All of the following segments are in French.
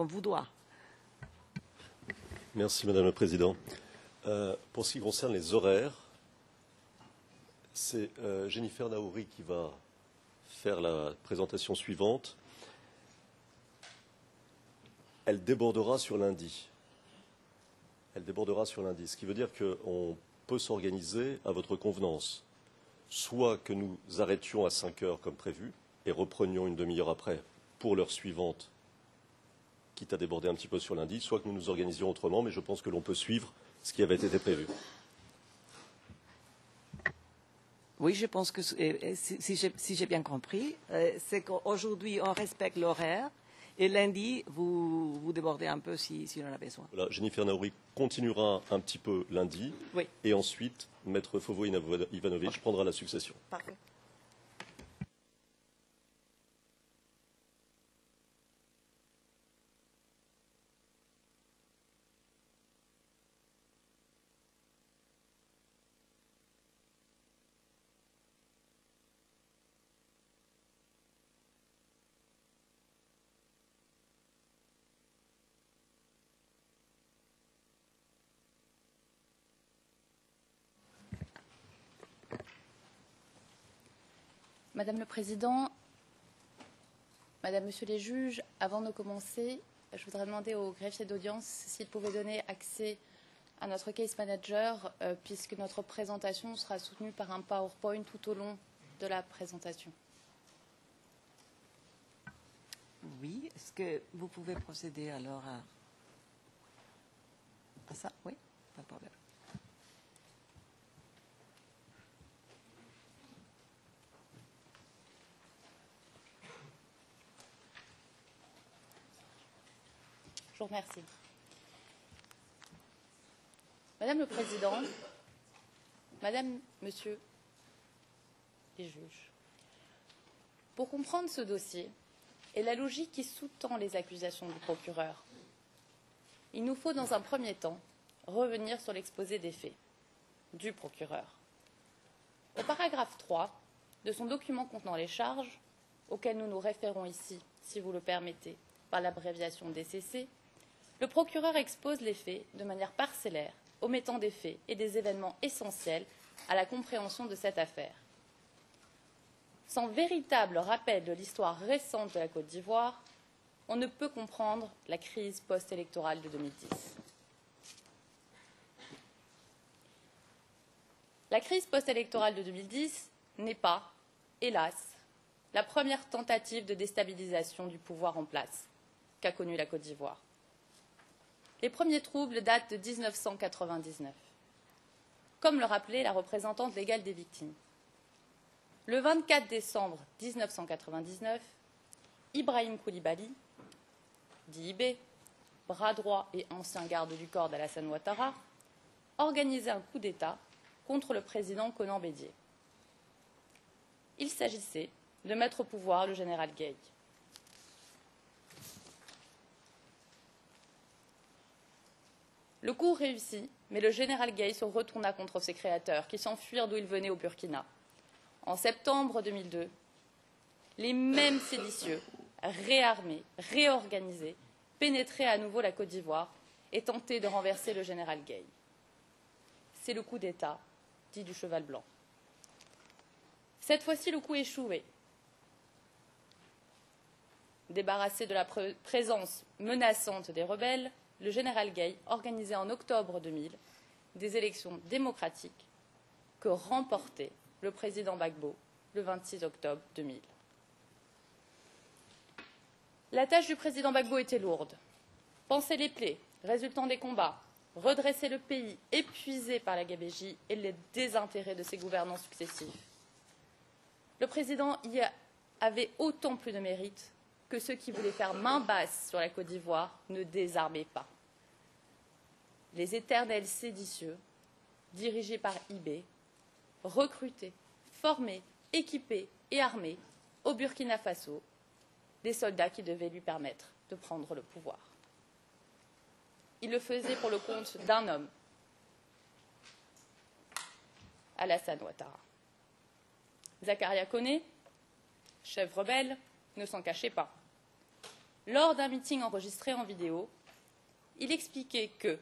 comme vous doit. Merci Madame la Présidente. Pour ce qui concerne les horaires, c'est Jennifer Naouri qui va faire la présentation suivante. Elle débordera sur lundi. Elle débordera sur lundi, ce qui veut dire qu'on peut s'organiser à votre convenance. Soit que nous arrêtions à 5 heures comme prévu et reprenions une demi-heure après pour l'heure suivante, quitte à déborder un petit peu sur lundi, soit que nous nous organisions autrement, mais je pense que l'on peut suivre ce qui avait été prévu. Oui, je pense que si j'ai bien compris, c'est qu'aujourd'hui on respecte l'horaire et lundi vous débordez un peu si on en a besoin. Voilà, Jennifer Naouri continuera un petit peu lundi, oui. Et ensuite Maître Fovo Ivanovic prendra la succession. Parfait. Madame le Président, Madame, Monsieur les juges, avant de commencer, je voudrais demander au greffier d'audience s'il pouvait donner accès à notre case manager, puisque notre présentation sera soutenue par un PowerPoint tout au long de la présentation. Oui, est-ce que vous pouvez procéder alors à ça? Oui, pas de problème. Je vous remercie. Madame le Président, Madame, Monsieur les juges, pour comprendre ce dossier et la logique qui sous-tend les accusations du procureur, il nous faut dans un premier temps revenir sur l'exposé des faits du procureur. Au paragraphe 3 de son document contenant les charges, auquel nous nous référons ici, si vous le permettez, par l'abréviation DCC, le procureur expose les faits de manière parcellaire, omettant des faits et des événements essentiels à la compréhension de cette affaire. Sans véritable rappel de l'histoire récente de la Côte d'Ivoire, on ne peut comprendre la crise post-électorale de 2010. La crise post-électorale de 2010 n'est pas, hélas, la première tentative de déstabilisation du pouvoir en place qu'a connue la Côte d'Ivoire. Les premiers troubles datent de 1999, comme le rappelait la représentante légale des victimes. Le 24 décembre 1999, Ibrahim Koulibaly, dit Ibé, bras droit et ancien garde du corps d'Alassane Ouattara, organisait un coup d'État contre le président Konan Bédié. Il s'agissait de mettre au pouvoir le général Gueye. Le coup réussit, mais le général Gueye se retourna contre ses créateurs, qui s'enfuirent d'où ils venaient au Burkina. En septembre 2002, les mêmes séditieux, réarmés, réorganisés, pénétraient à nouveau la Côte d'Ivoire et tentaient de renverser le général Gueye. C'est le coup d'État, dit du cheval blanc. Cette fois-ci, le coup échouait. Débarrassé de la présence menaçante des rebelles, le général Gueye organisait en octobre 2000 des élections démocratiques que remportait le président Gbagbo le 26 octobre 2000. La tâche du président Gbagbo était lourde. Panser les plaies résultant des combats, redresser le pays épuisé par la gabegie et les désintérêts de ses gouvernants successifs. Le président y avait autant plus de mérite que ceux qui voulaient faire main basse sur la Côte d'Ivoire ne désarmaient pas. Les éternels séditieux, dirigés par Ibé, recrutés, formés, équipés et armés au Burkina Faso, des soldats qui devaient lui permettre de prendre le pouvoir. Il le faisait pour le compte d'un homme, Alassane Ouattara. Zakaria Koné, chef rebelle, ne s'en cachait pas. lors d'un meeting enregistré en vidéo, il expliquait que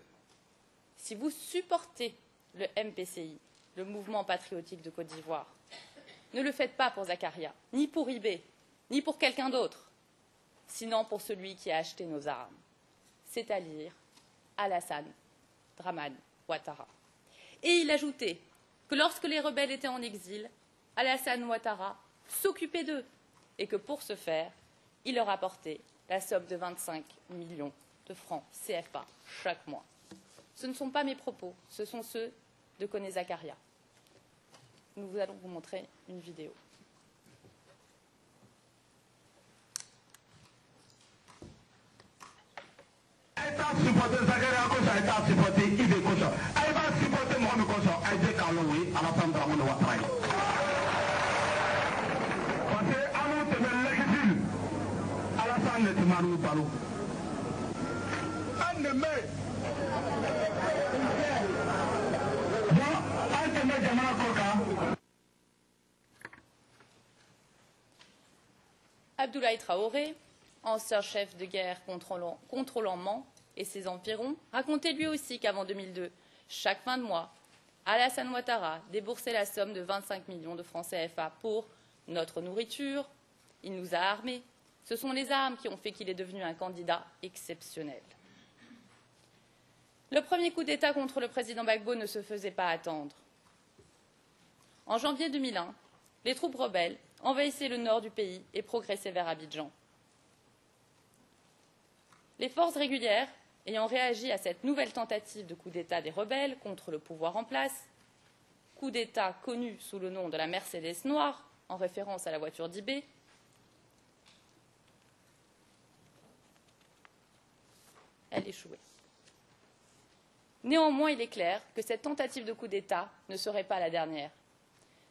si vous supportez le MPCI, le Mouvement patriotique de Côte d'Ivoire, ne le faites pas pour Zakaria, ni pour Ibé, ni pour quelqu'un d'autre, sinon pour celui qui a acheté nos armes, c'est-à-dire Alassane Dramane Ouattara. Et il ajoutait que lorsque les rebelles étaient en exil, Alassane Ouattara s'occupait d'eux et que pour ce faire, il leur apportait la somme de 25 millions de francs CFA chaque mois. Ce ne sont pas mes propos, ce sont ceux de Koné Zakaria. Nous allons vous montrer une vidéo. Supporter Zakaria Kosa, État supporter Ibe Kosa. Elle va supporter Mohamed Kosa, Aïdé Karloui, à la femme d'Amon Ouattara. Parce que Amon Temel l'exil, Alassane ne Timarou Balou. Un de mai. Bon, un de mai, Jamana Koka. Abdoulaye Traoré, ancien chef de guerre contrôlant Mans et ses environs, racontait lui aussi qu'avant 2002, chaque fin de mois, Alassane Ouattara déboursait la somme de 25 millions de francs CFA pour notre nourriture. Il nous a armés. Ce sont les armes qui ont fait qu'il est devenu un candidat exceptionnel. Le premier coup d'État contre le président Gbagbo ne se faisait pas attendre. En janvier 2001, les troupes rebelles envahissaient le nord du pays et progressaient vers Abidjan. Les forces régulières, ayant réagi à cette nouvelle tentative de coup d'État des rebelles contre le pouvoir en place, coup d'État connu sous le nom de la Mercedes noire, en référence à la voiture d'Ibé, elle échouait. Néanmoins, il est clair que cette tentative de coup d'État ne serait pas la dernière.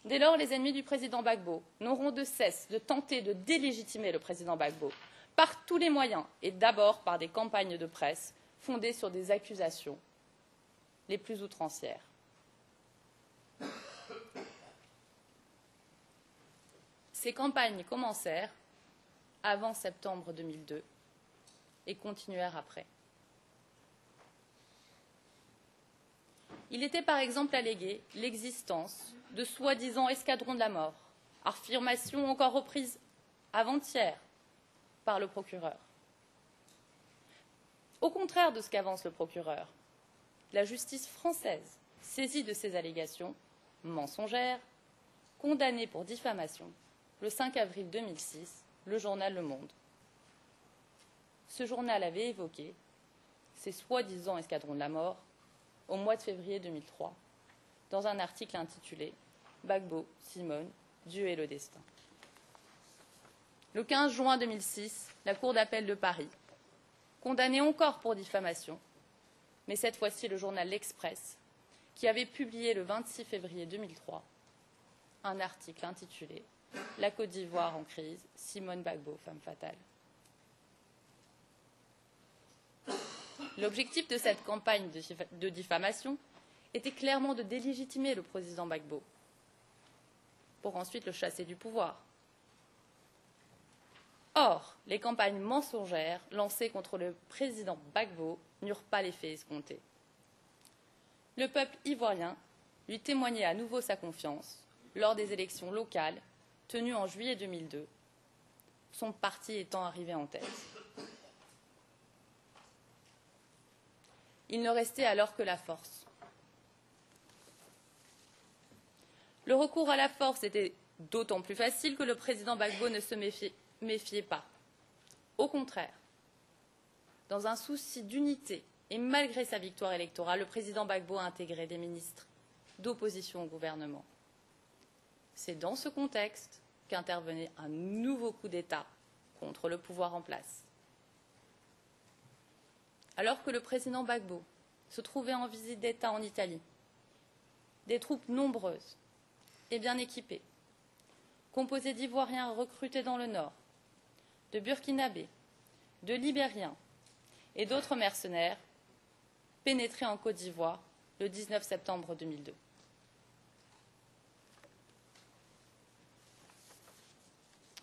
Dès lors, les ennemis du président Gbagbo n'auront de cesse de tenter de délégitimer le président Gbagbo par tous les moyens, et d'abord par des campagnes de presse fondées sur des accusations les plus outrancières. Ces campagnes commencèrent avant septembre 2002 et continuèrent après. Il était par exemple allégué l'existence de soi-disant escadrons de la mort, affirmation encore reprise avant-hier par le procureur. Au contraire de ce qu'avance le procureur, la justice française, saisie de ces allégations mensongères, condamnée pour diffamation le 5 avril 2006, le journal Le Monde. Ce journal avait évoqué ces soi-disant escadrons de la mort au mois de février 2003, dans un article intitulé « Gbagbo, Simone, Dieu et le destin ». Le 15 juin 2006, la Cour d'appel de Paris, condamnée encore pour diffamation, mais cette fois-ci le journal L'Express, qui avait publié le 26 février 2003 un article intitulé « La Côte d'Ivoire en crise, Simone Gbagbo, femme fatale ». L'objectif de cette campagne de diffamation était clairement de délégitimer le président Gbagbo, pour ensuite le chasser du pouvoir. Or, les campagnes mensongères lancées contre le président Gbagbo n'eurent pas l'effet escompté. Le peuple ivoirien lui témoignait à nouveau sa confiance lors des élections locales tenues en juillet 2002, son parti étant arrivé en tête. Il ne restait alors que la force. Le recours à la force était d'autant plus facile que le président Gbagbo ne se méfiait pas. Au contraire, dans un souci d'unité et malgré sa victoire électorale, le président Gbagbo a intégré des ministres d'opposition au gouvernement. C'est dans ce contexte qu'intervenait un nouveau coup d'État contre le pouvoir en place. Alors que le président Gbagbo se trouvait en visite d'État en Italie, des troupes nombreuses et bien équipées, composées d'Ivoiriens recrutés dans le Nord, de Burkinabés, de Libériens et d'autres mercenaires, pénétraient en Côte d'Ivoire le 19 septembre 2002.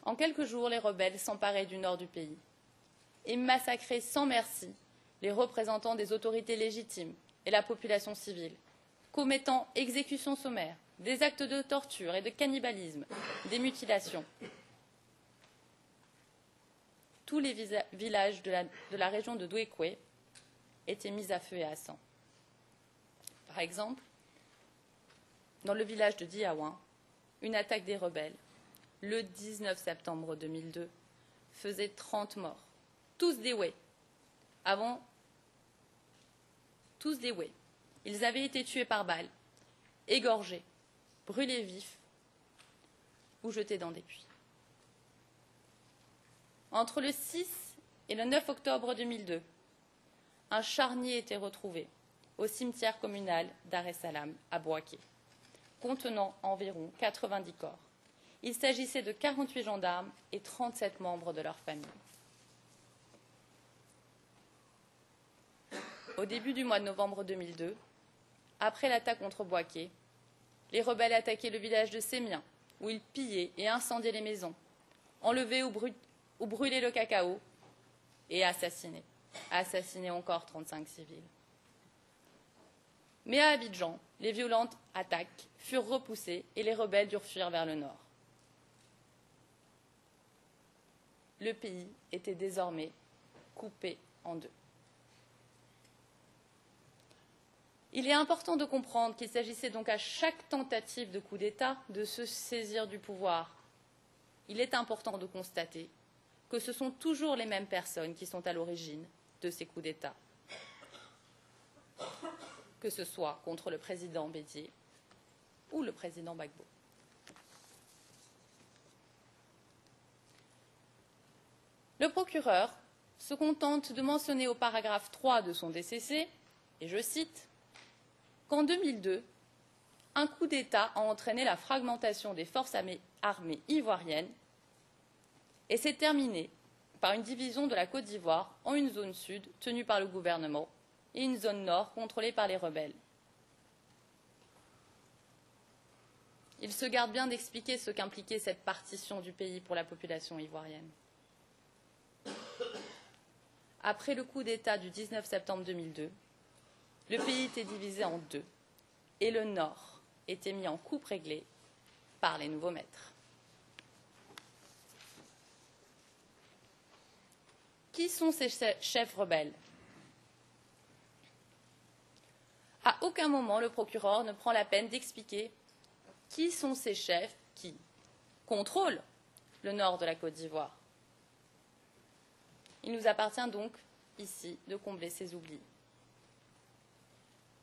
En quelques jours, les rebelles s'emparaient du nord du pays et massacré sans merci les représentants des autorités légitimes et la population civile, commettant exécutions sommaires, des actes de torture et de cannibalisme, des mutilations. Tous les villages de la région de Douekwe étaient mis à feu et à sang. Par exemple, dans le village de Diaouin, une attaque des rebelles, le 19 septembre 2002, faisait 30 morts, tous des Wé. Tous des Wé. Ils avaient été tués par balles, égorgés, brûlés vifs ou jetés dans des puits. Entre le 6 et le 9 octobre 2002, un charnier était retrouvé au cimetière communal d'Ar es Salam à Bouaké, contenant environ 90 corps. Il s'agissait de 48 gendarmes et 37 membres de leur famille. Au début du mois de novembre 2002, après l'attaque contre Bouaké, les rebelles attaquaient le village de Sémien, où ils pillaient et incendiaient les maisons, enlevaient ou brûlaient le cacao et assassinaient encore 35 civils. Mais à Abidjan, les violentes attaques furent repoussées et les rebelles durent fuir vers le nord. Le pays était désormais coupé en deux. Il est important de comprendre qu'il s'agissait donc à chaque tentative de coup d'État de se saisir du pouvoir. Il est important de constater que ce sont toujours les mêmes personnes qui sont à l'origine de ces coups d'État, que ce soit contre le président Bédié ou le président Gbagbo. Le procureur se contente de mentionner au paragraphe 3 de son DCC, et je cite, qu'en 2002, un coup d'État a entraîné la fragmentation des forces armées ivoiriennes et s'est terminé par une division de la Côte d'Ivoire en une zone sud tenue par le gouvernement et une zone nord contrôlée par les rebelles. Il se garde bien d'expliquer ce qu'impliquait cette partition du pays pour la population ivoirienne. Après le coup d'État du 19 septembre 2002, le pays était divisé en deux et le nord était mis en coupe réglée par les nouveaux maîtres. Qui sont ces chefs rebelles? À aucun moment, le procureur ne prend la peine d'expliquer qui sont ces chefs qui contrôlent le nord de la Côte d'Ivoire. Il nous appartient donc, ici, de combler ces oublis.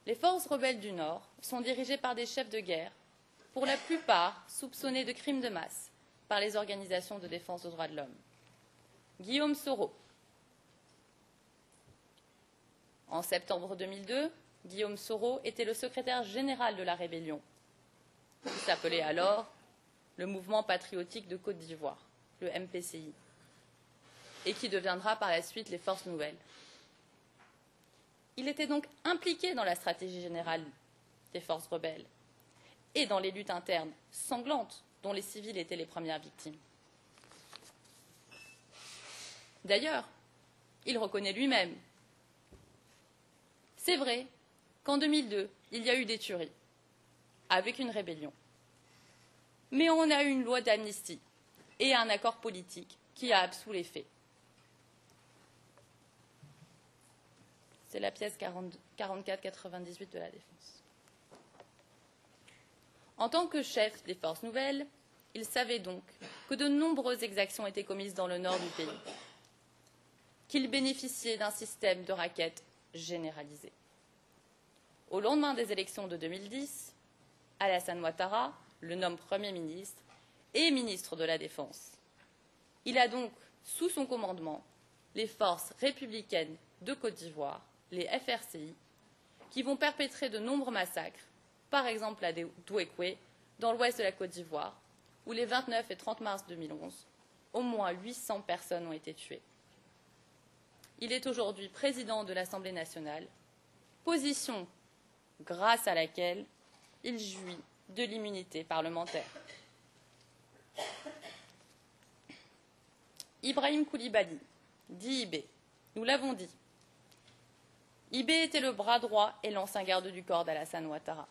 Les forces rebelles du Nord sont dirigées par des chefs de guerre, pour la plupart soupçonnés de crimes de masse par les organisations de défense des droits de l'homme. Guillaume Soro. En septembre 2002, Guillaume Soro était le secrétaire général de la rébellion, qui s'appelait alors le Mouvement patriotique de Côte d'Ivoire, le MPCI, et qui deviendra par la suite les Forces nouvelles. Il était donc impliqué dans la stratégie générale des forces rebelles et dans les luttes internes sanglantes dont les civils étaient les premières victimes. D'ailleurs, il reconnaît lui-même. C'est vrai qu'en 2002, il y a eu des tueries, avec une rébellion. Mais on a eu une loi d'amnistie et un accord politique qui a absous les faits. C'est la pièce 44-98 de la Défense. En tant que chef des forces nouvelles, il savait donc que de nombreuses exactions étaient commises dans le nord du pays, qu'il bénéficiait d'un système de raquettes généralisé. Au lendemain des élections de 2010, Alassane Ouattara le nomme Premier ministre et ministre de la Défense. Il a donc, sous son commandement, les forces républicaines de Côte d'Ivoire, les FRCI, qui vont perpétrer de nombreux massacres, par exemple à Douekwe, dans l'ouest de la Côte d'Ivoire, où les 29 et 30 mars 2011, au moins 800 personnes ont été tuées. Il est aujourd'hui président de l'Assemblée nationale, position grâce à laquelle il jouit de l'immunité parlementaire. Ibrahim Koulibaly, dit IB, Nous l'avons dit, IB était le bras droit et l'ancien garde du corps d'Alassane Ouattara.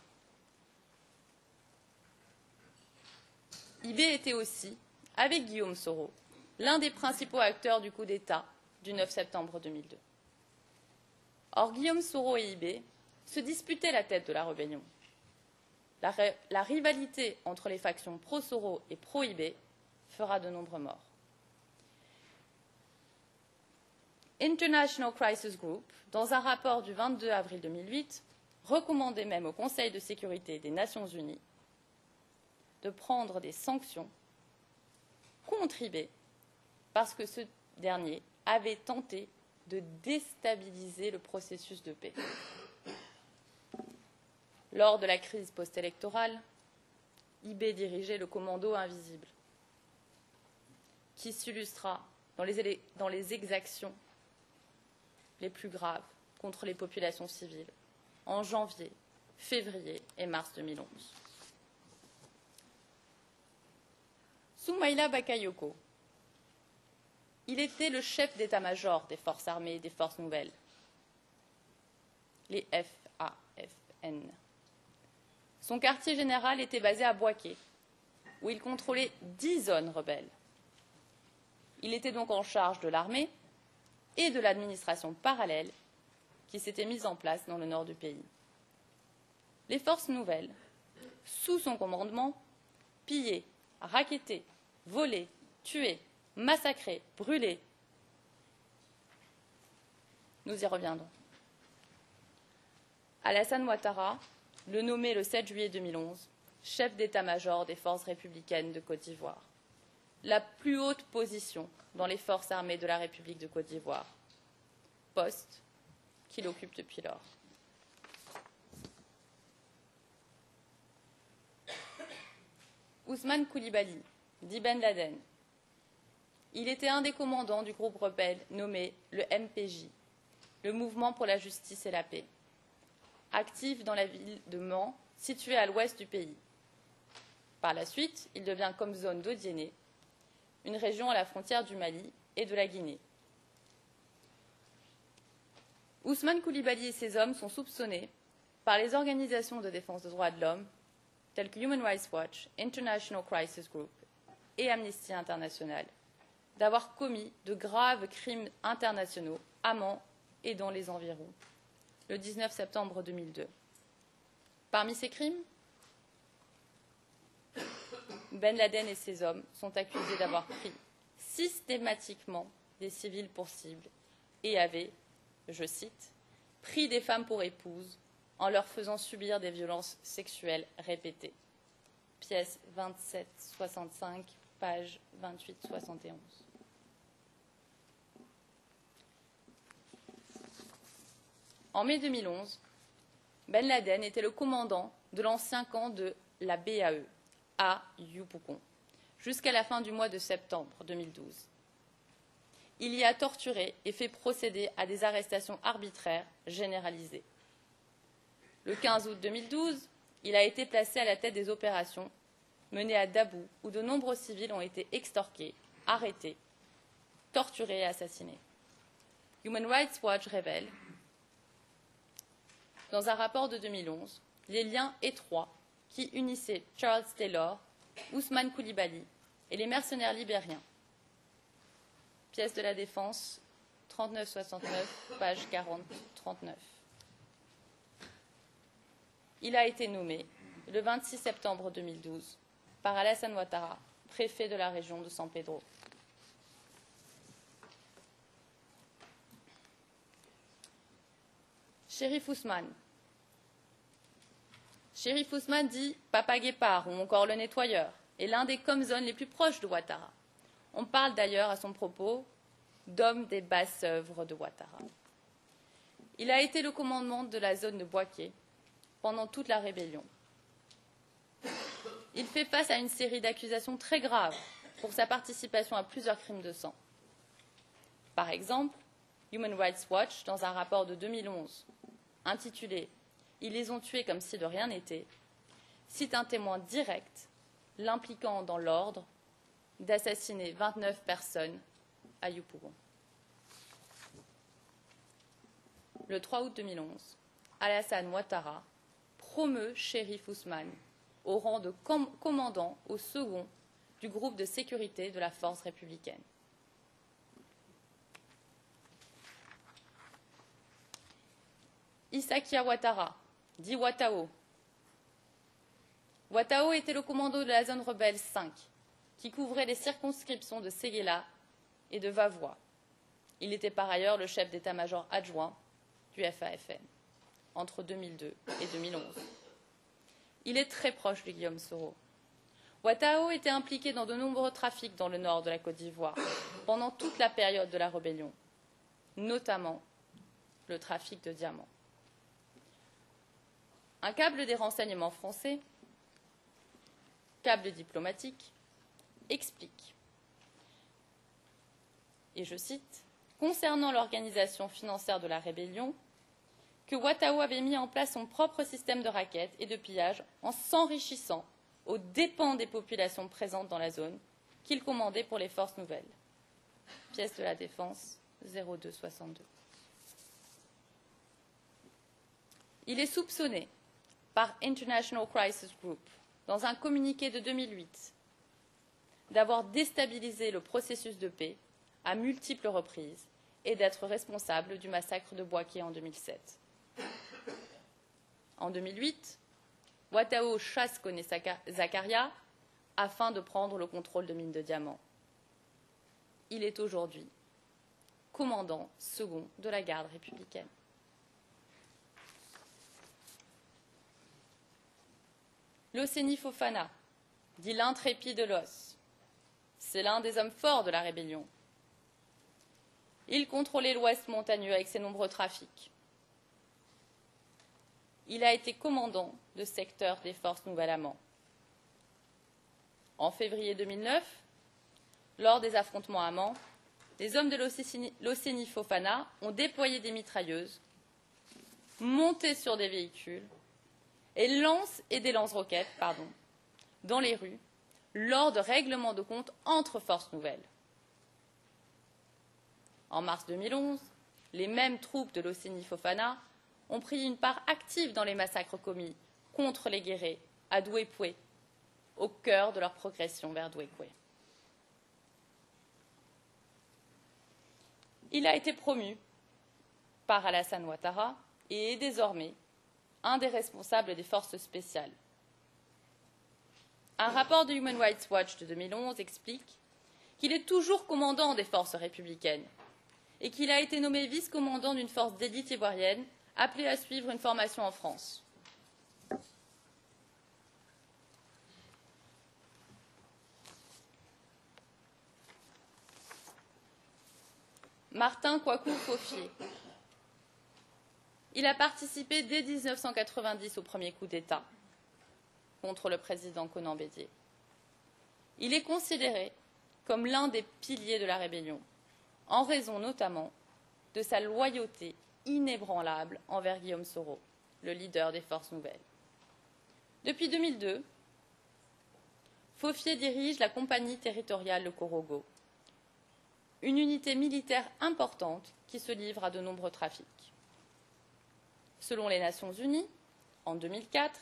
IB était aussi, avec Guillaume Soro, l'un des principaux acteurs du coup d'État du 9 septembre 2002. Or, Guillaume Soro et IB se disputaient la tête de la rébellion. La rivalité entre les factions pro-Soro et pro-IB fera de nombreux morts. International Crisis Group, dans un rapport du 22 avril 2008, recommandait même au Conseil de sécurité des Nations Unies de prendre des sanctions contre IB parce que ce dernier avait tenté de déstabiliser le processus de paix. Lors de la crise post-électorale, IB dirigeait le commando invisible, qui s'illustra dans les exactions les plus graves contre les populations civiles en janvier, février et mars 2011. Soumaïla Bakayoko, il était le chef d'état-major des forces armées et des forces nouvelles, les FAFN. Son quartier général était basé à Bouaké, où il contrôlait 10 zones rebelles. Il était donc en charge de l'armée et de l'administration parallèle qui s'était mise en place dans le nord du pays. Les forces nouvelles, sous son commandement, pillaient, racketaient, volaient, tuaient, massacraient, brûlaient. Nous y reviendrons. Alassane Ouattara, le nommé le 7 juillet 2011, chef d'état-major des forces républicaines de Côte d'Ivoire, la plus haute position dans les forces armées de la République de Côte d'Ivoire, poste qu'il occupe depuis lors. Ousmane Coulibaly, dit Ben Laden. Il était un des commandants du groupe rebelle nommé le MPJ, le Mouvement pour la justice et la paix, actif dans la ville de Mans, située à l'ouest du pays. Par la suite, il devient comme zone d'Odiéné, une région à la frontière du Mali et de la Guinée. Ousmane Coulibaly et ses hommes sont soupçonnés par les organisations de défense des droits de l'homme, telles que Human Rights Watch, International Crisis Group et Amnesty International, d'avoir commis de graves crimes internationaux à Mans et dans les environs, le 19 septembre 2002. Parmi ces crimes, Ben Laden et ses hommes sont accusés d'avoir pris systématiquement des civils pour cible et avaient, je cite, pris des femmes pour épouses en leur faisant subir des violences sexuelles répétées. Pièce 27-65, page 28-71. En mai 2011, Ben Laden était le commandant de l'ancien camp de la BAE, à Yopougon, jusqu'à la fin du mois de septembre 2012. Il y a torturé et fait procéder à des arrestations arbitraires généralisées. Le 15 août 2012, il a été placé à la tête des opérations menées à Dabou, où de nombreux civils ont été extorqués, arrêtés, torturés et assassinés. Human Rights Watch révèle, dans un rapport de 2011, les liens étroits qui unissaient Charles Taylor, Ousmane Coulibaly et les mercenaires libériens. Pièce de la Défense, 39-69, page 40-39. Il a été nommé le 26 septembre 2012 par Alassane Ouattara, préfet de la région de San Pedro. Chérif Ousmane. Chérif Ousmane dit Papa Guépard ou encore le nettoyeur est l'un des comzones les plus proches de Ouattara. On parle d'ailleurs à son propos d'homme des basses œuvres de Ouattara. Il a été le commandement de la zone de Bouaké pendant toute la rébellion. Il fait face à une série d'accusations très graves pour sa participation à plusieurs crimes de sang. Par exemple, Human Rights Watch, dans un rapport de 2011 intitulé « Ils les ont tués comme si de rien n'était », cite un témoin direct l'impliquant dans l'ordre d'assassiner 29 personnes à Yopougon. le 3 août 2011, Alassane Ouattara promeut Chérif Ousmane au rang de commandant au second du groupe de sécurité de la force républicaine. Issakia Ouattara, dit Ouattao. Ouattao était le commando de la zone rebelle 5, qui couvrait les circonscriptions de Séguéla et de Vavois. Il était par ailleurs le chef d'état-major adjoint du FAFN entre 2002 et 2011. Il est très proche de Guillaume Soro. Ouattao était impliqué dans de nombreux trafics dans le nord de la Côte d'Ivoire pendant toute la période de la rébellion, notamment le trafic de diamants. Un câble des renseignements français, câble diplomatique, explique, et je cite, « Concernant l'organisation financière de la rébellion, que Ouattao avait mis en place son propre système de raquettes et de pillage en s'enrichissant aux dépens des populations présentes dans la zone qu'il commandait pour les forces nouvelles. » Pièce de la Défense 0262. Il est soupçonné par International Crisis Group, dans un communiqué de 2008, d'avoir déstabilisé le processus de paix à multiples reprises et d'être responsable du massacre de Bouaké en 2007. En 2008, Ouattao chasse Koné Zakaria afin de prendre le contrôle de mines de diamants. Il est aujourd'hui commandant second de la garde républicaine. Loseni Fofana, dit l'intrépide de l'os. C'est l'un des hommes forts de la rébellion. Il contrôlait l'ouest montagneux avec ses nombreux trafics. Il a été commandant de secteur des forces Nouvel-Amand. En février 2009, lors des affrontements amants, les hommes de Loseni Fofana ont déployé des mitrailleuses, monté sur des véhicules et des lance-roquettes dans les rues lors de règlements de compte entre forces nouvelles. En mars 2011, les mêmes troupes de Loseni Fofana ont pris une part active dans les massacres commis contre les guérés à Douépoué, au cœur de leur progression vers Douépoué. Il a été promu par Alassane Ouattara et est désormais un des responsables des forces spéciales. Un rapport de Human Rights Watch de 2011 explique qu'il est toujours commandant des forces républicaines et qu'il a été nommé vice-commandant d'une force d'élite ivoirienne appelée à suivre une formation en France. Martin Kouakou Fofié. Il a participé dès 1990 au premier coup d'État contre le président Konan Bédié. Il est considéré comme l'un des piliers de la rébellion, en raison notamment de sa loyauté inébranlable envers Guillaume Soro, le leader des forces nouvelles. Depuis 2002, Fofié dirige la compagnie territoriale Le Korogo, une unité militaire importante qui se livre à de nombreux trafics. Selon les Nations Unies, en 2004,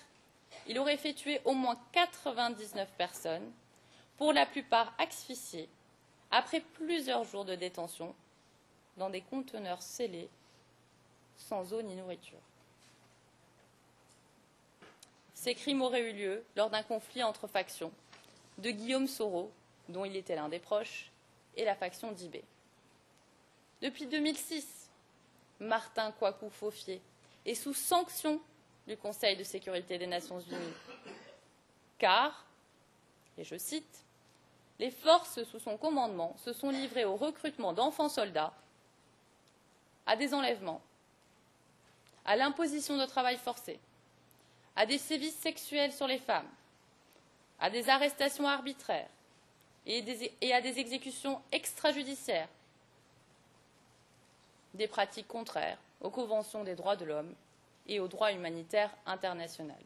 il aurait fait tuer au moins 99 personnes, pour la plupart asphyxiées, après plusieurs jours de détention dans des conteneurs scellés, sans eau ni nourriture. Ces crimes auraient eu lieu lors d'un conflit entre factions de Guillaume Soro, dont il était l'un des proches, et la faction d'Ibé. Depuis 2006, Martin Kouakou Fofié est sous sanction du Conseil de sécurité des Nations Unies, car, et je cite, « les forces sous son commandement se sont livrées au recrutement d'enfants soldats, à des enlèvements, à l'imposition de travail forcé, à des sévices sexuels sur les femmes, à des arrestations arbitraires et à des exécutions extrajudiciaires, des pratiques contraires aux conventions des droits de l'homme et au droit humanitaire international. »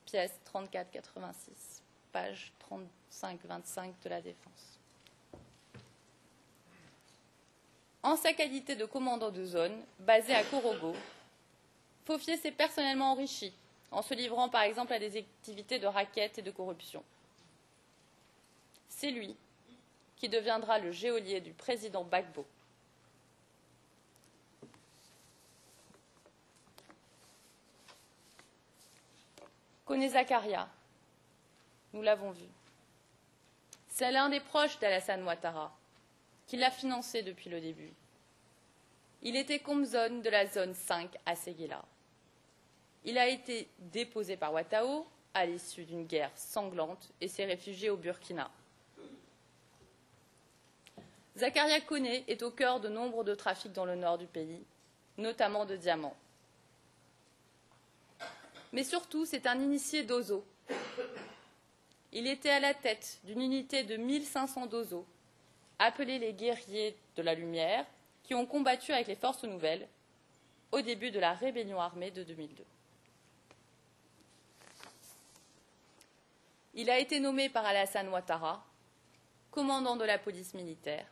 Pièce 3486, page 35-25 de la Défense. En sa qualité de commandant de zone, basé à Korogo, Fofié s'est personnellement enrichi, en se livrant par exemple à des activités de racket et de corruption. C'est lui qui deviendra le geôlier du président Gbagbo. Koné Zakaria, nous l'avons vu. C'est l'un des proches d'Alassane Ouattara, qui l'a financé depuis le début. Il était Komzone de la zone 5 à Séguéla. Il a été déposé par Ouattao à l'issue d'une guerre sanglante et s'est réfugié au Burkina. Zakaria Koné est au cœur de nombre de trafics dans le nord du pays, notamment de diamants. Mais surtout, c'est un initié d'Ozo. Il était à la tête d'une unité de 1500 d'Ozo, appelés les guerriers de la lumière, qui ont combattu avec les forces nouvelles au début de la rébellion armée de 2002. Il a été nommé par Alassane Ouattara commandant de la police militaire.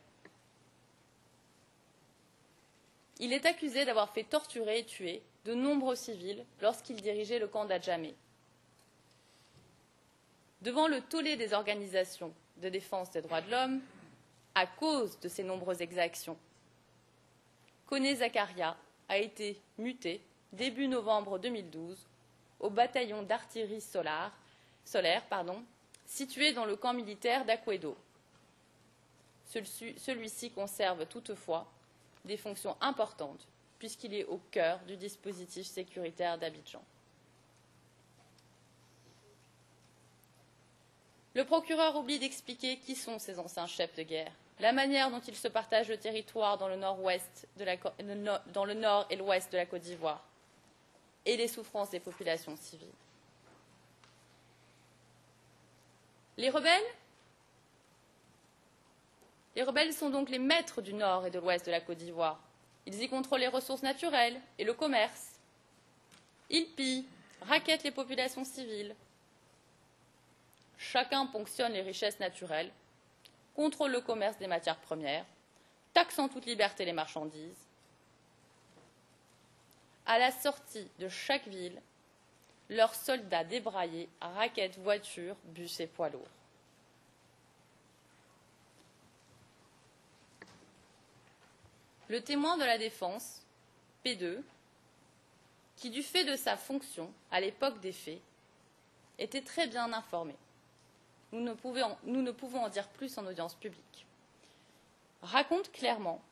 Il est accusé d'avoir fait torturer et tuer de nombreux civils lorsqu'il dirigeait le camp d'Adjamé. Devant le tollé des organisations de défense des droits de l'homme, à cause de ces nombreuses exactions, Koné Zakaria a été muté début novembre 2012 au bataillon d'artillerie solaire, situé dans le camp militaire d'Akwedo. Celui-ci conserve toutefois des fonctions importantes puisqu'il est au cœur du dispositif sécuritaire d'Abidjan. Le procureur oublie d'expliquer qui sont ces anciens chefs de guerre, la manière dont ils se partagent le territoire dans le nord et l'ouest de la Côte d'Ivoire, et les souffrances des populations civiles. Les rebelles sont donc les maîtres du nord et de l'ouest de la Côte d'Ivoire. Ils y contrôlent les ressources naturelles et le commerce. Ils pillent, rackettent les populations civiles. Chacun ponctionne les richesses naturelles, contrôle le commerce des matières premières, taxe en toute liberté les marchandises. À la sortie de chaque ville, leurs soldats débraillés rackettent voitures, bus et poids lourds. Le témoin de la défense, P2, qui du fait de sa fonction à l'époque des faits, était très bien informé. Nous ne pouvons en dire plus en audience publique. Raconte clairement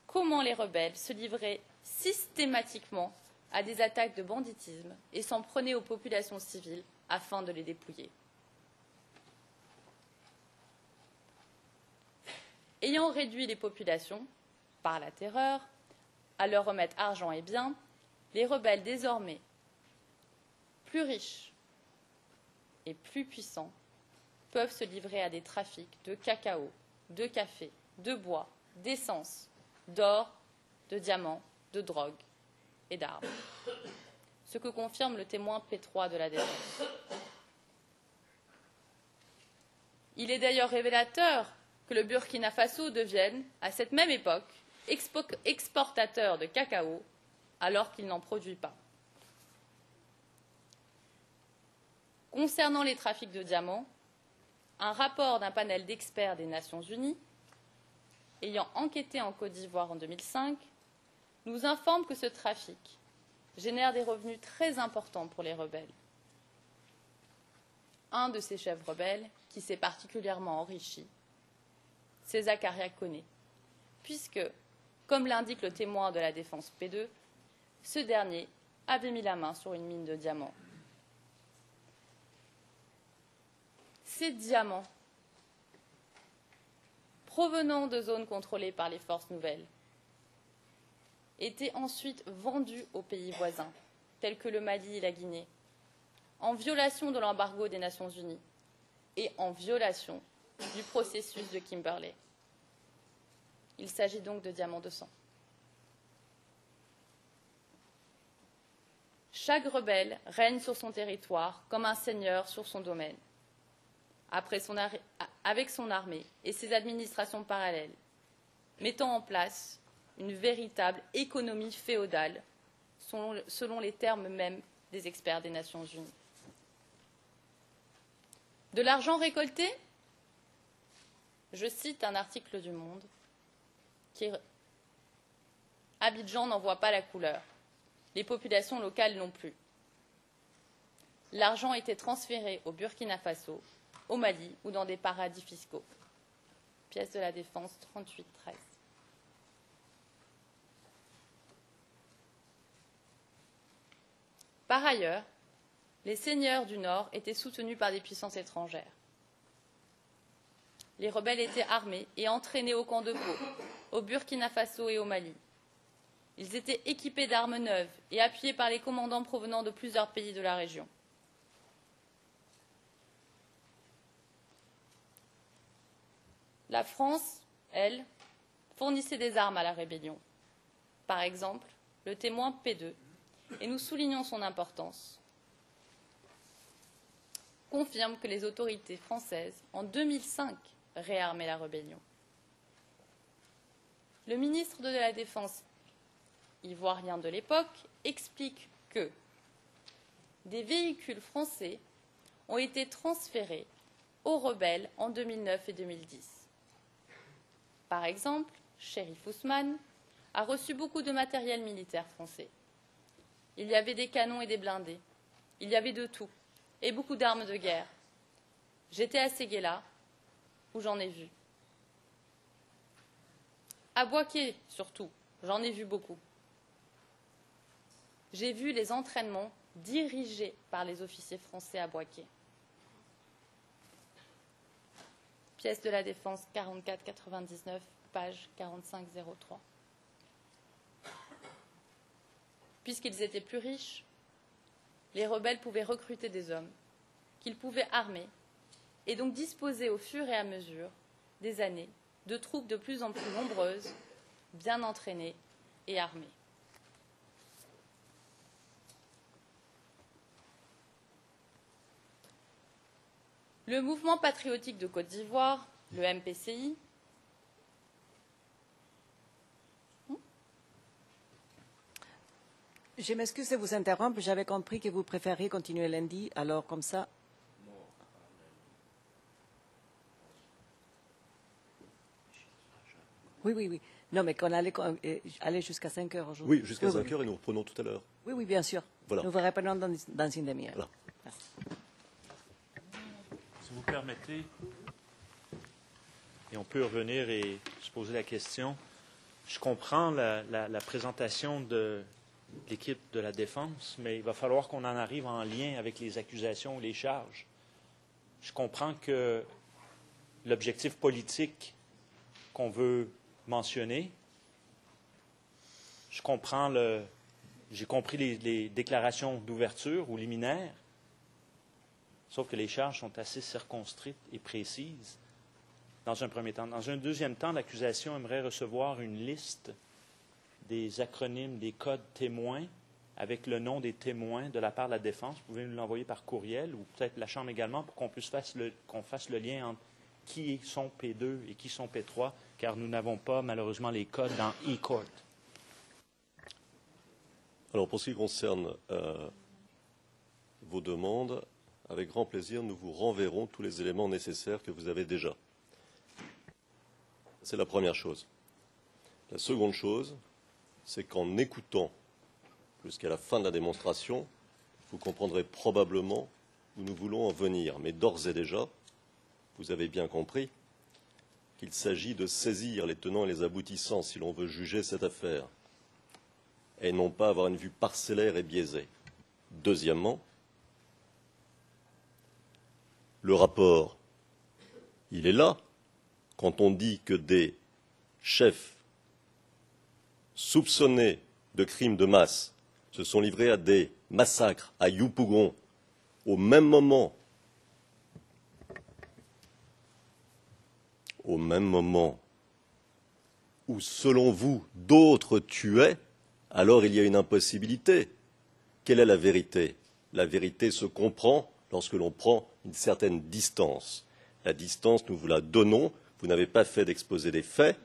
comment les rebelles se livraient systématiquement à des attaques de banditisme et s'en prenaient aux populations civiles afin de les dépouiller. Ayant réduit les populations, par la terreur, à leur remettre argent et biens, les rebelles désormais plus riches et plus puissants peuvent se livrer à des trafics de cacao, de café, de bois, d'essence, d'or, de diamants, de drogue et d'armes. Ce que confirme le témoin P3 de la défense. Il est d'ailleurs révélateur que le Burkina Faso devienne, à cette même époque, exportateur de cacao alors qu'il n'en produit pas. Concernant les trafics de diamants, un rapport d'un panel d'experts des Nations Unies, ayant enquêté en Côte d'Ivoire en 2005, nous informe que ce trafic génère des revenus très importants pour les rebelles. Un de ces chefs rebelles, qui s'est particulièrement enrichi, c'est Zakaria Koné, puisque, comme l'indique le témoin de la défense P2, ce dernier avait mis la main sur une mine de diamants. Ces diamants, provenant de zones contrôlées par les forces nouvelles, étaient ensuite vendus aux pays voisins, tels que le Mali et la Guinée, en violation de l'embargo des Nations Unies et en violation du processus de Kimberley. Il s'agit donc de diamants de sang. Chaque rebelle règne sur son territoire comme un seigneur sur son domaine, avec son armée et ses administrations parallèles, mettant en place une véritable économie féodale, selon les termes mêmes des experts des Nations Unies. De l'argent récolté, je cite un article du Monde, Abidjan n'en voit pas la couleur. Les populations locales non plus. L'argent était transféré au Burkina Faso, au Mali ou dans des paradis fiscaux. Pièce de la Défense 38-13. Par ailleurs, les seigneurs du Nord étaient soutenus par des puissances étrangères. Les rebelles étaient armés et entraînés au camp de Pau, au Burkina Faso et au Mali. Ils étaient équipés d'armes neuves et appuyés par les commandants provenant de plusieurs pays de la région. La France, elle, fournissait des armes à la rébellion. Par exemple, le témoin P2, et nous soulignons son importance, confirme que les autorités françaises, en 2005, réarmaient la rébellion. Le ministre de la Défense ivoirien de l'époque explique que des véhicules français ont été transférés aux rebelles en 2009 et 2010. Par exemple, Chérif Ousmane a reçu beaucoup de matériel militaire français. Il y avait des canons et des blindés. Il y avait de tout. Et beaucoup d'armes de guerre. J'étais à Séguéla, où j'en ai vu. À Bouaké, surtout, j'en ai vu beaucoup. J'ai vu les entraînements dirigés par les officiers français à Bouaké. Pièce de la Défense 44-99, page 4503. Puisqu'ils étaient plus riches, les rebelles pouvaient recruter des hommes qu'ils pouvaient armer et donc disposer au fur et à mesure des années de troupes de plus en plus nombreuses, bien entraînées et armées. Le mouvement patriotique de Côte d'Ivoire, le MPCI, Je m'excuse de vous interrompre, j'avais compris que vous préfériez continuer lundi, alors comme ça. Oui, oui, oui. Non, mais qu'on allait aller jusqu'à 5 heures aujourd'hui. Oui, jusqu'à 5 heures et nous reprenons tout à l'heure. Oui, oui, bien sûr. Voilà. Nous vous reprenons dans une demi-heure. Voilà. Merci. Si vous permettez, et on peut revenir et se poser la question, je comprends la présentation de l'équipe de la défense, mais il va falloir qu'on en arrive en lien avec les accusations ou les charges. Je comprends que l'objectif politique qu'on veut mentionner, j'ai compris les déclarations d'ouverture ou liminaires, sauf que les charges sont assez circonscrites et précises dans un premier temps. Dans un deuxième temps, l'accusation aimerait recevoir une liste des acronymes, des codes témoins, avec le nom des témoins de la part de la défense. Vous pouvez nous l'envoyer par courriel ou peut-être la Chambre également pour qu'on fasse le lien entre qui sont P2 et qui sont P3, car nous n'avons pas malheureusement les codes dans e-court. Alors pour ce qui concerne vos demandes, avec grand plaisir, nous vous renverrons tous les éléments nécessaires que vous avez déjà. C'est la première chose. La seconde chose, c'est qu'en écoutant jusqu'à la fin de la démonstration, vous comprendrez probablement où nous voulons en venir. Mais d'ores et déjà, vous avez bien compris qu'il s'agit de saisir les tenants et les aboutissants si l'on veut juger cette affaire, et non pas avoir une vue parcellaire et biaisée. Deuxièmement, le rapport, il est là. Quand on dit que des chefs soupçonnés de crimes de masse se sont livrés à des massacres à Yopougon au même moment où, selon vous, d'autres tuaient, alors il y a une impossibilité. Quelle est la vérité? La vérité se comprend lorsque l'on prend une certaine distance. La distance, nous vous la donnons. Vous n'avez pas fait d'exposé des faits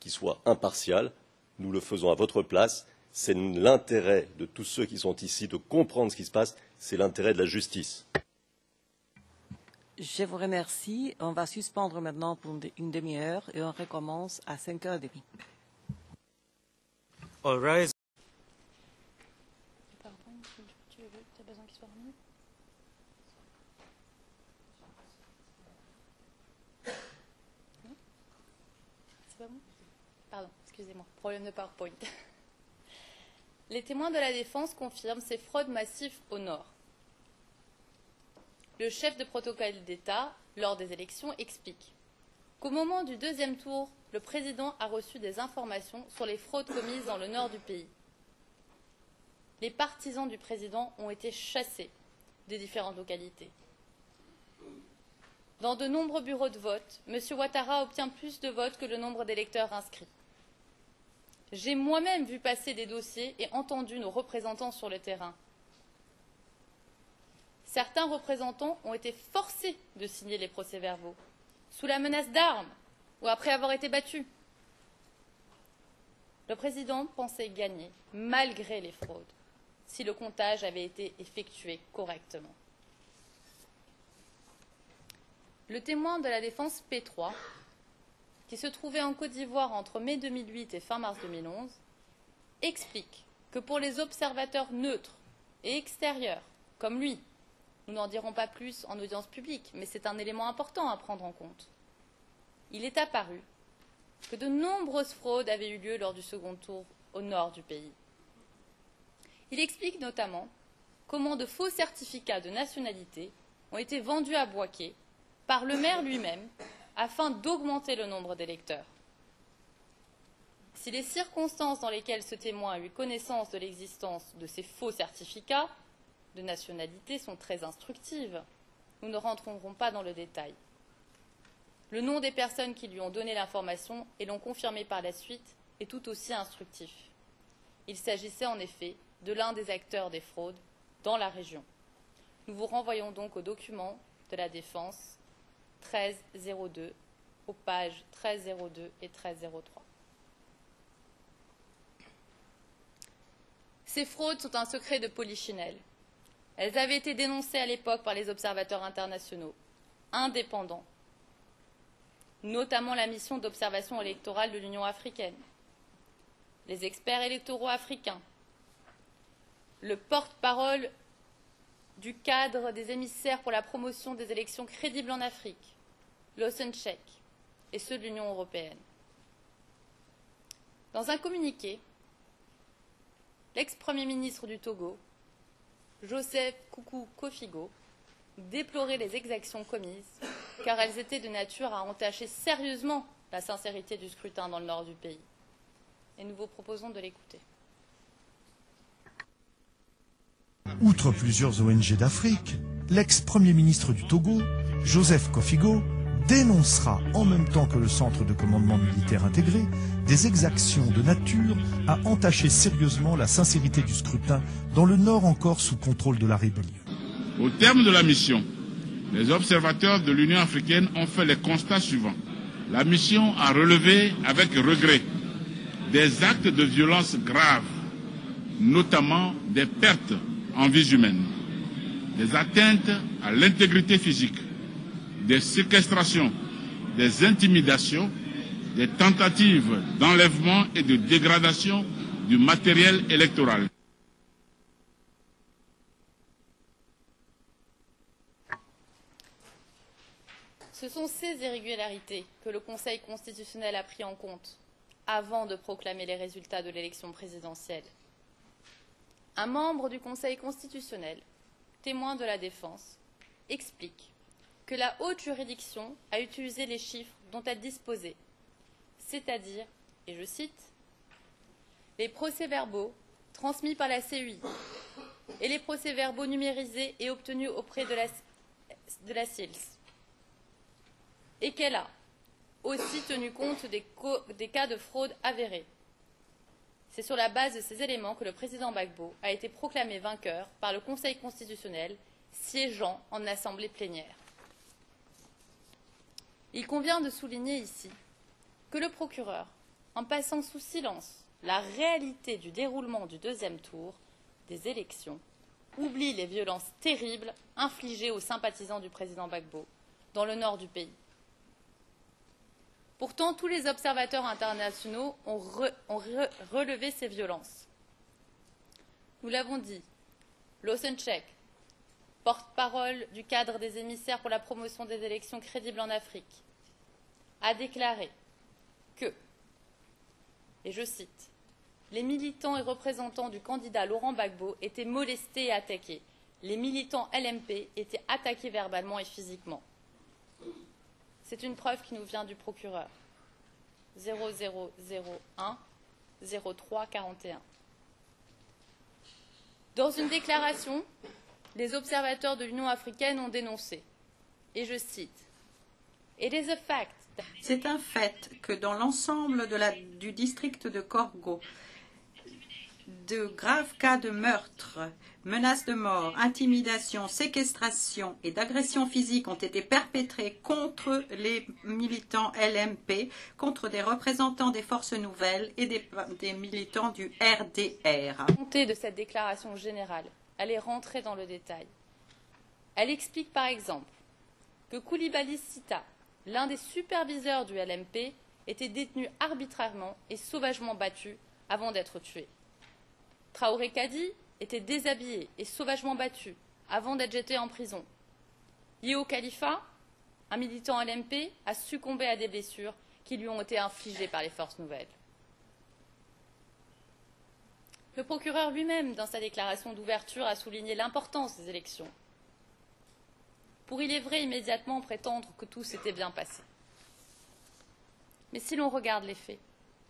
qui soit impartial. nous le faisons à votre place. C'est l'intérêt de tous ceux qui sont ici de comprendre ce qui se passe. C'est l'intérêt de la justice. Je vous remercie. On va suspendre maintenant pour une demi-heure et on recommence à 5h30. All rise. Tu as besoin qu'il soit remis? Non? C'est pas bon? Pardon, excusez-moi. Problème de PowerPoint. Les témoins de la défense confirment ces fraudes massives au nord. Le chef de protocole d'État, lors des élections, explique qu'au moment du deuxième tour, le président a reçu des informations sur les fraudes commises dans le nord du pays. Les partisans du président ont été chassés des différentes localités. Dans de nombreux bureaux de vote, M. Ouattara obtient plus de votes que le nombre d'électeurs inscrits. J'ai moi-même vu passer des dossiers et entendu nos représentants sur le terrain. Certains représentants ont été forcés de signer les procès-verbaux, sous la menace d'armes ou après avoir été battus. Le président pensait gagner, malgré les fraudes, si le comptage avait été effectué correctement. Le témoin de la défense P3, qui se trouvait en Côte d'Ivoire entre mai 2008 et fin mars 2011, explique que pour les observateurs neutres et extérieurs, comme lui, nous n'en dirons pas plus en audience publique, mais c'est un élément important à prendre en compte. Il est apparu que de nombreuses fraudes avaient eu lieu lors du second tour au nord du pays. Il explique notamment comment de faux certificats de nationalité ont été vendus à Bouaké par le maire lui-même afin d'augmenter le nombre d'électeurs. Si les circonstances dans lesquelles ce témoin a eu connaissance de l'existence de ces faux certificats de nationalité sont très instructives, nous ne rentrerons pas dans le détail. Le nom des personnes qui lui ont donné l'information et l'ont confirmé par la suite est tout aussi instructif. Il s'agissait en effet de l'un des acteurs des fraudes dans la région. Nous vous renvoyons donc aux documents de la défense 1302, aux pages 1302 et 1303. Ces fraudes sont un secret de polichinelle. Elles avaient été dénoncées à l'époque par les observateurs internationaux, indépendants, notamment la mission d'observation électorale de l'Union africaine, les experts électoraux africains, le porte-parole du cadre des émissaires pour la promotion des élections crédibles en Afrique, l'OSCE et ceux de l'Union européenne. Dans un communiqué, l'ex-premier ministre du Togo, Joseph Koukou Kofigo, déplorait les exactions commises car elles étaient de nature à entacher sérieusement la sincérité du scrutin dans le nord du pays. Et nous vous proposons de l'écouter. Outre plusieurs ONG d'Afrique, l'ex-premier ministre du Togo, Joseph Kofigo, dénoncera en même temps que le centre de commandement militaire intégré des exactions de nature à entacher sérieusement la sincérité du scrutin dans le nord encore sous contrôle de la rébellion. Au terme de la mission, les observateurs de l'Union africaine ont fait les constats suivants. La mission a relevé avec regret des actes de violence graves, notamment des pertes en vies humaines, des atteintes à l'intégrité physique, des séquestrations, des intimidations, des tentatives d'enlèvement et de dégradation du matériel électoral. Ce sont ces irrégularités que le Conseil constitutionnel a pris en compte avant de proclamer les résultats de l'élection présidentielle. Un membre du Conseil constitutionnel, témoin de la défense, explique que la haute juridiction a utilisé les chiffres dont elle disposait, c'est-à-dire, et je cite, les procès-verbaux transmis par la CEI et les procès-verbaux numérisés et obtenus auprès de la CILS, et qu'elle a aussi tenu compte des cas de fraude avérés. C'est sur la base de ces éléments que le président Gbagbo a été proclamé vainqueur par le Conseil constitutionnel siégeant en assemblée plénière. Il convient de souligner ici que le procureur, en passant sous silence la réalité du déroulement du deuxième tour des élections oublie les violences terribles infligées aux sympathisants du président Gbagbo dans le nord du pays. Pourtant, tous les observateurs internationaux ont relevé ces violences. Nous l'avons dit, Losenchek, porte-parole du cadre des émissaires pour la promotion des élections crédibles en Afrique, a déclaré que, et je cite, « Les militants et représentants du candidat Laurent Gbagbo étaient molestés et attaqués. Les militants LMP étaient attaqués verbalement et physiquement. » C'est une preuve qui nous vient du procureur. 0001 03 41. Dans une déclaration, les observateurs de l'Union africaine ont dénoncé, et je cite, « It is a fact. » C'est un fait que dans l'ensemble du district de Korgo, de graves cas de meurtre, menaces de mort, intimidation, séquestration et d'agressions physiques ont été perpétrés contre les militants LMP, contre des représentants des forces nouvelles et des militants du RDR. De cette déclaration générale, elle est rentrée dans le détail. Elle explique par exemple que Koulibaly Sita, l'un des superviseurs du LMP, était détenu arbitrairement et sauvagement battu avant d'être tué. Traoré Kadi était déshabillé et sauvagement battu avant d'être jeté en prison. Yeo Khalifa, un militant LMP, a succombé à des blessures qui lui ont été infligées par les forces nouvelles. Le procureur lui-même, dans sa déclaration d'ouverture, a souligné l'importance des élections, pour, il est vrai, immédiatement prétendre que tout s'était bien passé. Mais si l'on regarde les faits,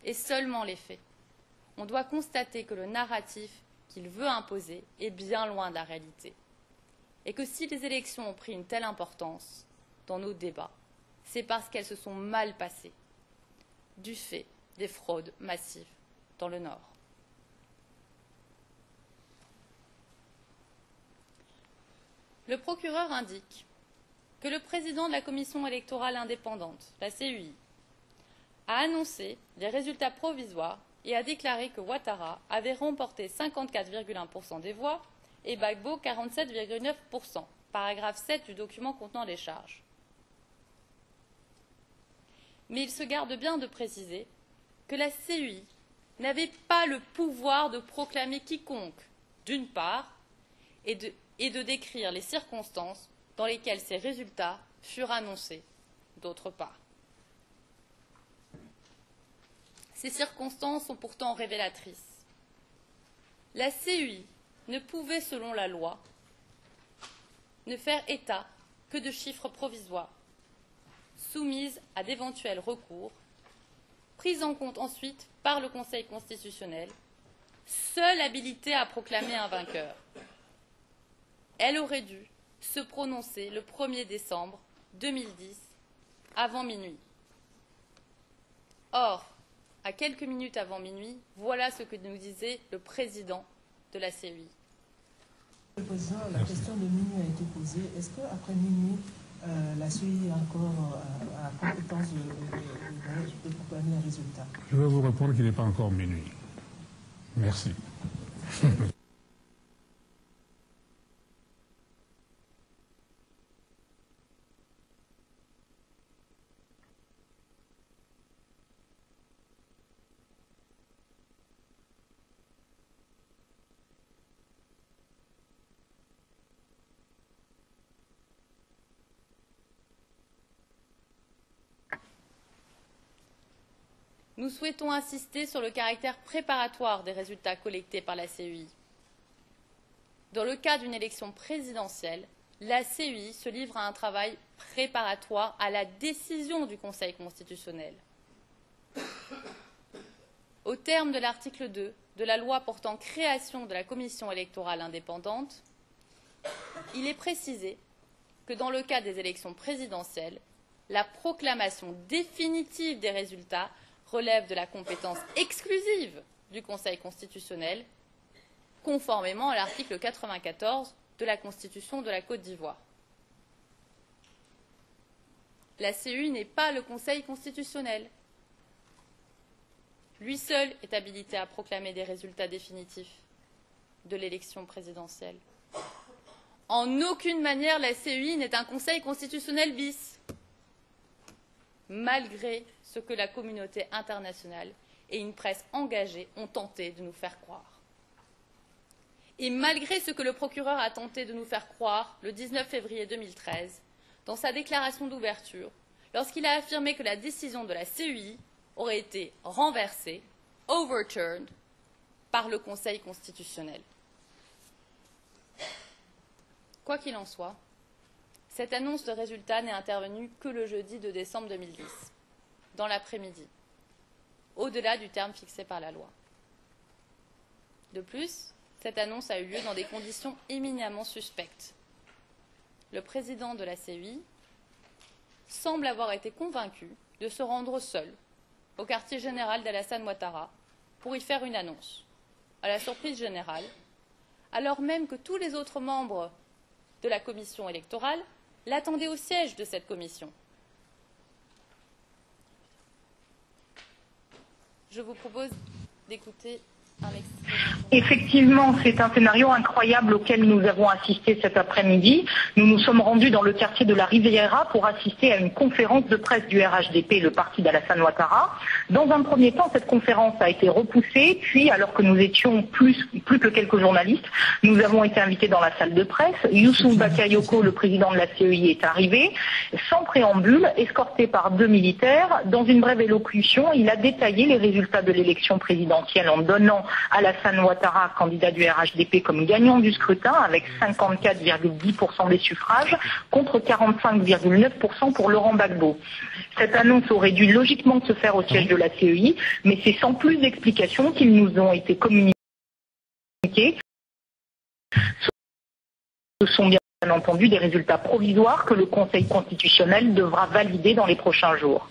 et seulement les faits, on doit constater que le narratif qu'il veut imposer est bien loin de la réalité. Et que si les élections ont pris une telle importance dans nos débats, c'est parce qu'elles se sont mal passées, du fait des fraudes massives dans le Nord. Le procureur indique que le président de la Commission électorale indépendante, la CEI, a annoncé les résultats provisoires et a déclaré que Ouattara avait remporté 54,1% des voix et Gbagbo 47,9%, paragraphe 7 du document contenant les charges. Mais il se garde bien de préciser que la CEI n'avait pas le pouvoir de proclamer quiconque, d'une part, et de décrire les circonstances dans lesquelles ces résultats furent annoncés, d'autre part. Ces circonstances sont pourtant révélatrices. La CEI ne pouvait, selon la loi, ne faire état que de chiffres provisoires, soumises à d'éventuels recours, prises en compte ensuite par le Conseil constitutionnel, seule habilitée à proclamer un vainqueur. Elle aurait dû se prononcer le 1er décembre 2010, avant minuit. Or, à quelques minutes avant minuit, voilà ce que nous disait le président de la CEI. Le président, la question de minuit a été posée. Est-ce qu'après minuit, la CEI est encore à compétence de proclamer un résultat? Je vais vous répondre qu'il n'est pas encore minuit. Merci. Nous souhaitons insister sur le caractère préparatoire des résultats collectés par la CEI. Dans le cas d'une élection présidentielle, la CEI se livre à un travail préparatoire à la décision du Conseil constitutionnel. Au terme de l'article 2 de la loi portant création de la Commission électorale indépendante, il est précisé que dans le cas des élections présidentielles, la proclamation définitive des résultats relève de la compétence exclusive du Conseil constitutionnel, conformément à l'article 94 de la Constitution de la Côte d'Ivoire. La CEI n'est pas le Conseil constitutionnel. lui seul est habilité à proclamer des résultats définitifs de l'élection présidentielle. En aucune manière, la CEI n'est un conseil constitutionnel bis, malgré ce que la communauté internationale et une presse engagée ont tenté de nous faire croire. Et malgré ce que le procureur a tenté de nous faire croire le 19 février 2013, dans sa déclaration d'ouverture, lorsqu'il a affirmé que la décision de la CEI aurait été renversée, overturned, par le Conseil constitutionnel. Quoi qu'il en soit, cette annonce de résultat n'est intervenue que le jeudi 2 décembre 2010, dans l'après-midi, au-delà du terme fixé par la loi. De plus, cette annonce a eu lieu dans des conditions éminemment suspectes. Le président de la CEI semble avoir été convaincu de se rendre seul au quartier général d'Alassane Ouattara pour y faire une annonce, à la surprise générale, alors même que tous les autres membres de la commission électorale l'attendaient au siège de cette commission. Je vous propose d'écouter un extrait. Effectivement, c'est un scénario incroyable auquel nous avons assisté cet après-midi. Nous nous sommes rendus dans le quartier de la Riviera pour assister à une conférence de presse du RHDP, le parti d'Alassane Ouattara. Dans un premier temps, cette conférence a été repoussée, puis alors que nous étions plus que quelques journalistes, nous avons été invités dans la salle de presse. Youssouf Bakayoko, le président de la CEI, est arrivé, sans préambule, escorté par 2 militaires. Dans une brève élocution, il a détaillé les résultats de l'élection présidentielle en donnant Alassane Ouattara, candidat du RHDP, comme gagnant du scrutin avec 54,10% des suffrages contre 45,9% pour Laurent Gbagbo. Cette annonce aurait dû logiquement se faire au siège de la CEI, mais c'est sans plus d'explications qu'ils nous ont été communiqués. Ce sont bien entendu des résultats provisoires que le Conseil constitutionnel devra valider dans les prochains jours.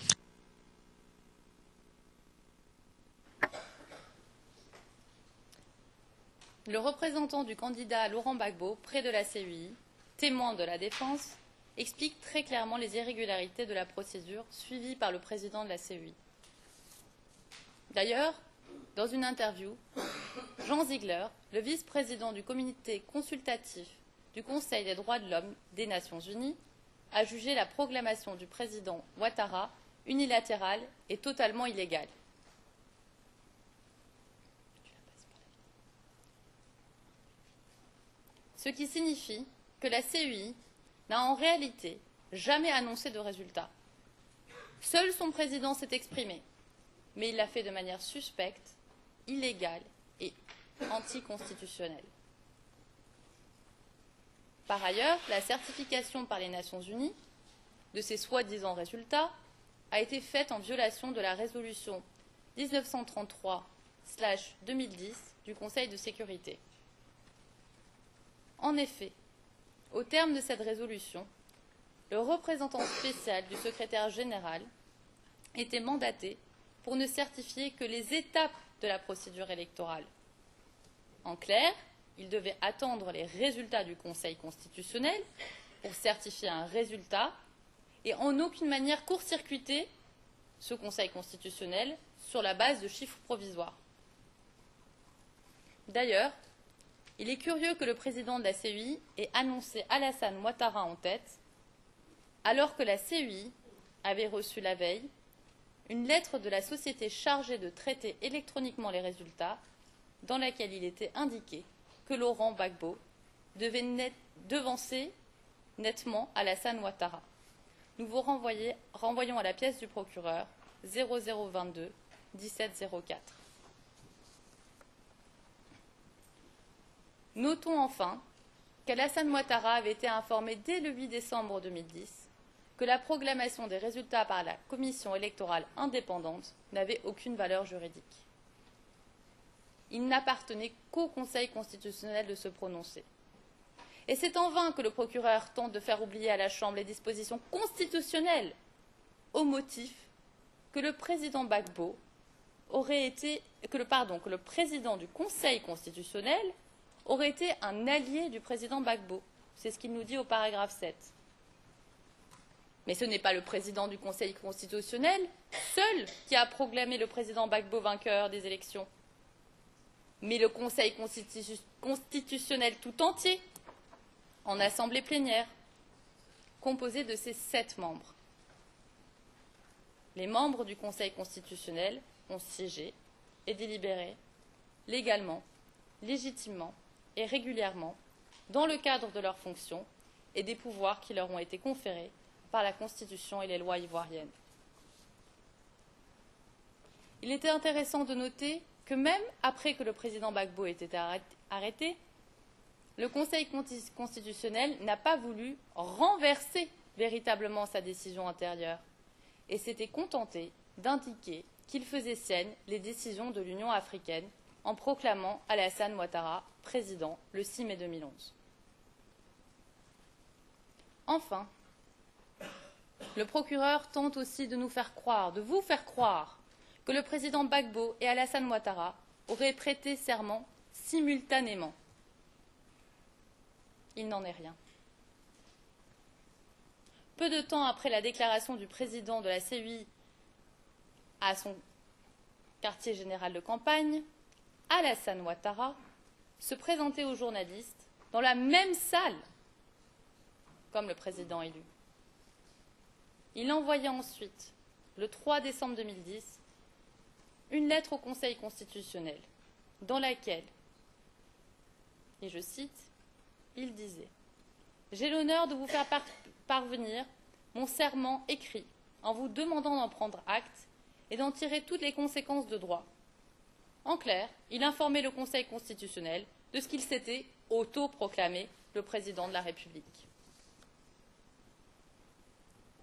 Le représentant du candidat Laurent Gbagbo, près de la CEI, témoin de la défense, explique très clairement les irrégularités de la procédure suivie par le président de la CEI. D'ailleurs, dans une interview, Jean Ziegler, le vice-président du comité consultatif du Conseil des droits de l'homme des Nations Unies, a jugé la proclamation du président Ouattara unilatérale et totalement illégale. Ce qui signifie que la CEI n'a en réalité jamais annoncé de résultat. Seul son président s'est exprimé, mais il l'a fait de manière suspecte, illégale et anticonstitutionnelle. Par ailleurs, la certification par les Nations Unies de ces soi-disant résultats a été faite en violation de la résolution 1933/2010 du Conseil de sécurité. En effet, au terme de cette résolution, le représentant spécial du secrétaire général était mandaté pour ne certifier que les étapes de la procédure électorale. En clair, il devait attendre les résultats du Conseil constitutionnel pour certifier un résultat et en aucune manière court-circuiter ce Conseil constitutionnel sur la base de chiffres provisoires. D'ailleurs, il est curieux que le président de la CEI ait annoncé Alassane Ouattara en tête, alors que la CEI avait reçu la veille une lettre de la société chargée de traiter électroniquement les résultats, dans laquelle il était indiqué que Laurent Gbagbo devait devancer nettement Alassane Ouattara. Nous vous renvoyons à la pièce du procureur 0022 1704. Notons enfin qu'Alassane Ouattara avait été informé dès le 8 décembre 2010 que la proclamation des résultats par la commission électorale indépendante n'avait aucune valeur juridique. Il n'appartenait qu'au Conseil constitutionnel de se prononcer. Et c'est en vain que le procureur tente de faire oublier à la Chambre les dispositions constitutionnelles au motif que le président Gbagbo aurait été, que le président du Conseil constitutionnel aurait été un allié du président Gbagbo. C'est ce qu'il nous dit au paragraphe 7. Mais ce n'est pas le président du Conseil constitutionnel seul qui a proclamé le président Gbagbo vainqueur des élections, mais le Conseil constitutionnel tout entier, en assemblée plénière, composé de ses 7 membres. Les membres du Conseil constitutionnel ont siégé et délibéré légalement, légitimement et régulièrement dans le cadre de leurs fonctions et des pouvoirs qui leur ont été conférés par la Constitution et les lois ivoiriennes. Il était intéressant de noter que même après que le président Gbagbo ait été arrêté, le Conseil constitutionnel n'a pas voulu renverser véritablement sa décision antérieure et s'était contenté d'indiquer qu'il faisait sienne les décisions de l'Union africaine en proclamant Alassane Ouattara président le 6 mai 2011. Enfin, le procureur tente aussi de nous faire croire, de vous faire croire, que le président Gbagbo et Alassane Ouattara auraient prêté serment simultanément. Il n'en est rien. Peu de temps après la déclaration du président de la CEI à son quartier général de campagne, Alassane Ouattara se présentait aux journalistes dans la même salle comme le président élu. Il envoya ensuite, le 3 décembre 2010, une lettre au Conseil constitutionnel dans laquelle, et je cite, il disait « J'ai l'honneur de vous faire parvenir mon serment écrit en vous demandant d'en prendre acte et d'en tirer toutes les conséquences de droit. » En clair, il informait le Conseil constitutionnel de ce qu'il s'était autoproclamé le président de la République.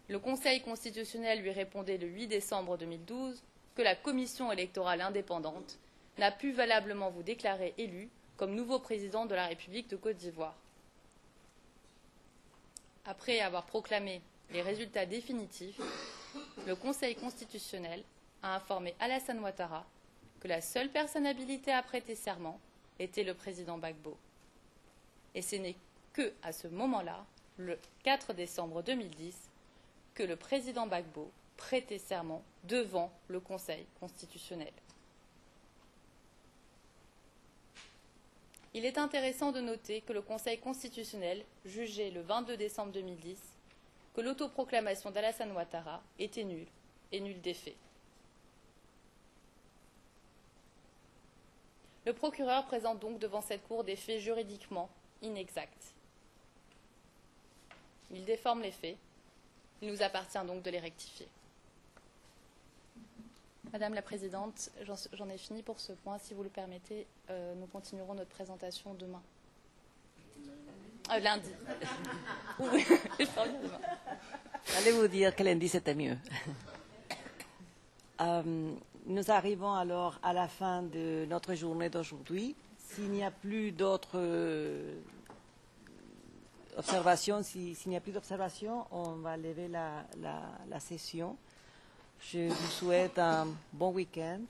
Le Conseil constitutionnel lui répondait le 8 décembre 2012 que la commission électorale indépendante n'a pu valablement vous déclarer élu comme nouveau président de la République de Côte d'Ivoire. Après avoir proclamé les résultats définitifs, le Conseil constitutionnel a informé Alassane Ouattara que la seule personne habilitée à prêter serment était le président Gbagbo. Et ce n'est qu'à ce moment-là, le 4 décembre 2010, que le président Gbagbo prêtait serment devant le Conseil constitutionnel. Il est intéressant de noter que le Conseil constitutionnel jugeait le 22 décembre 2010 que l'autoproclamation d'Alassane Ouattara était nulle et nulle d'effet. Le procureur présente donc devant cette Cour des faits juridiquement inexacts. Il déforme les faits. Il nous appartient donc de les rectifier. Madame la Présidente, j'en ai fini pour ce point. Si vous le permettez, nous continuerons notre présentation demain. Lundi. Allez vous dire que lundi c'était mieux. Nous arrivons alors à la fin de notre journée d'aujourd'hui. S'il n'y a plus d'autres observations, s'il n'y a plus d'observations, on va lever la session. Je vous souhaite un bon week-end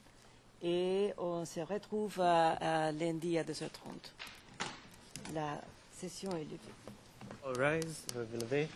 et on se retrouve à lundi à 2h30. La session est levée. All rise, levez.